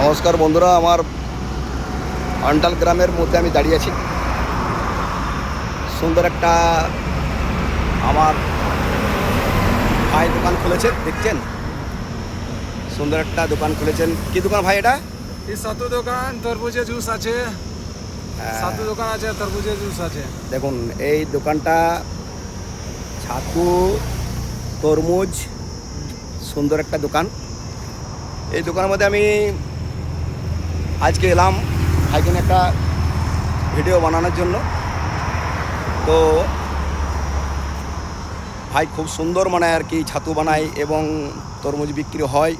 নমস্কার বন্ধুরা, আমার অন্ডাল গ্রামের মধ্যে আমি দাঁড়িয়ে আছি। সুন্দর একটা আমার ভাই দোকান খুলেছে, দেখছেন সুন্দর একটা দোকান খুলেছেন। কি দোকান ভাই এটা? এই সাতু দোকান তরমুজের জুস আছে, সাতু দোকান আছে, তরমুজের জুস আছে। দেখুন এই দোকানটা ছাতু তরমুজ, সুন্দর একটা দোকান। এই দোকানের মধ্যে আমি আজকে এলাম ভাইকে নিয়ে একটা ভিডিও বানানোর জন্য। তো ভাই খুব সুন্দর মানে আর কি ছাতু বানায় এবং তরমুজ বিক্রি হয়,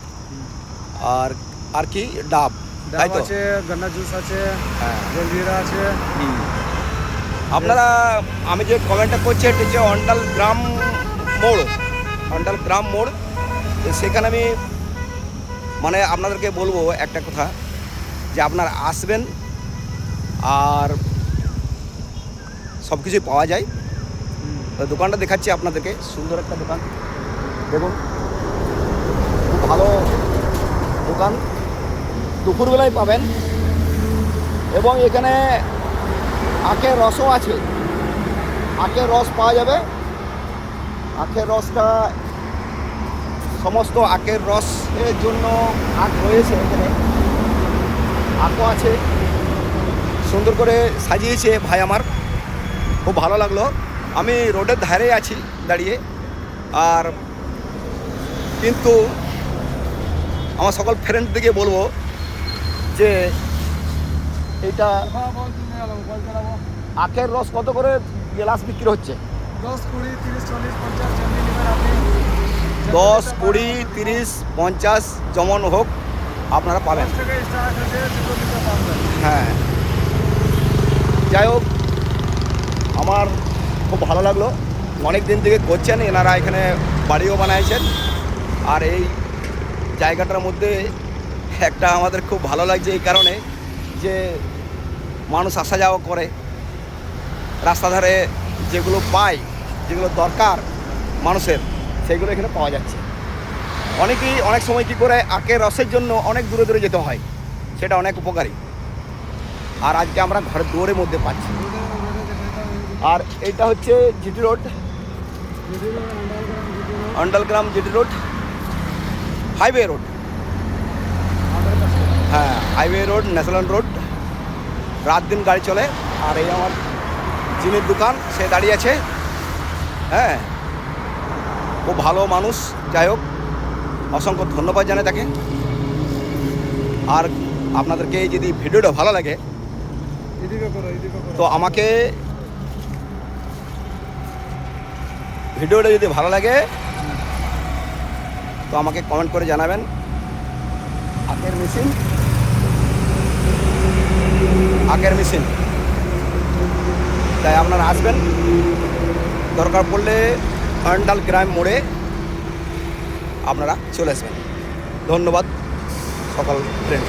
আর আর কি ডাব, তাই ডাব তো? আছে, গন্না জুস আছে, হ্যাঁ। জলজিরা আছে। আপনারা, আমি যে কমেন্টটা করছি এটা হচ্ছে অন্ডাল গ্রাম মোড়, অন্ডাল গ্রাম মোড়। তো সেখানে আমি মানে আপনাদেরকে বলবো একটা কথা, যে আপনারা আসবেন আর সব কিছুই পাওয়া যায়। তো দোকানটা দেখাচ্ছি আপনাদেরকে, সুন্দর একটা দোকান দেখুন, খুব ভালো দোকান, দুপুরবেলায় পাবেন। এবং এখানে আখের রসও আছে, আখের রস পাওয়া যাবে। আখের রসটা সমস্ত আখের রসের জন্য আখ রয়েছে এখানে, আখও আছে, সুন্দর করে সাজিয়েছে ভাই আমার, খুব ভালো লাগলো। আমি রোডের ধারে আছি দাঁড়িয়ে, আর কিন্তু আমার সকল ফ্রেন্ডদেরকে বলবো যে এটা আখের রস কত করে গ্লাস বিক্রি হচ্ছে? 10, 20, 30, 40, 50 যেমনি নেবেন আপনি। 10, 20, 30, 50 যেমন হোক আপনারা পাবেন। 10 থেকে স্টার্ট হচ্ছে, দুটো নিতে পারবেন। হ্যাঁ, যাই হোক, আমার খুব ভালো লাগলো। অনেক দিন থেকে করছেন এনারা, এখানে বাড়িও বানাইছেন। আর এই জায়গাটার মধ্যে একটা আমাদের খুব ভালো লাগছে এই কারণে যে মানুষ আসা যাওয়া করে, রাস্তা ধারে যেগুলো পায়, যেগুলো দরকার মানুষের, সেগুলো এখানে পাওয়া যাচ্ছে। অনেকেই অনেক সময় কী করে আখের রসের জন্য অনেক দূরে দূরে যেতে হয়, সেটা অনেক উপকারী। আর আজকে আমরা ঘরের দুয়ারের মধ্যে পাচ্ছি। আর এইটা হচ্ছে GT road, Andalgram GT road, highway road. হ্যাঁ, হাইওয়ে রোড, ন্যাশনাল রোড, রাত দিন গাড়ি চলে। আর এই আমার জিমের দোকান, সে দাঁড়িয়ে আছে। হ্যাঁ, খুব ভালো মানুষ। যাই হোক, অসংখ্য ধন্যবাদ জানাই তাকে। আর আপনাদেরকে যদি ভিডিওটা ভালো লাগে তো আমাকে, ভিডিওটা যদি ভালো লাগে তো আমাকে কমেন্ট করে জানাবেন। আখের মেশিন, আখের মেশিন, তাই আপনারা আসবেন, দরকার পড়লে অন্ডাল গ্রাম মোড়ে আপনারা চলে আসবেন। ধন্যবাদ সকল ফ্রেন্ড।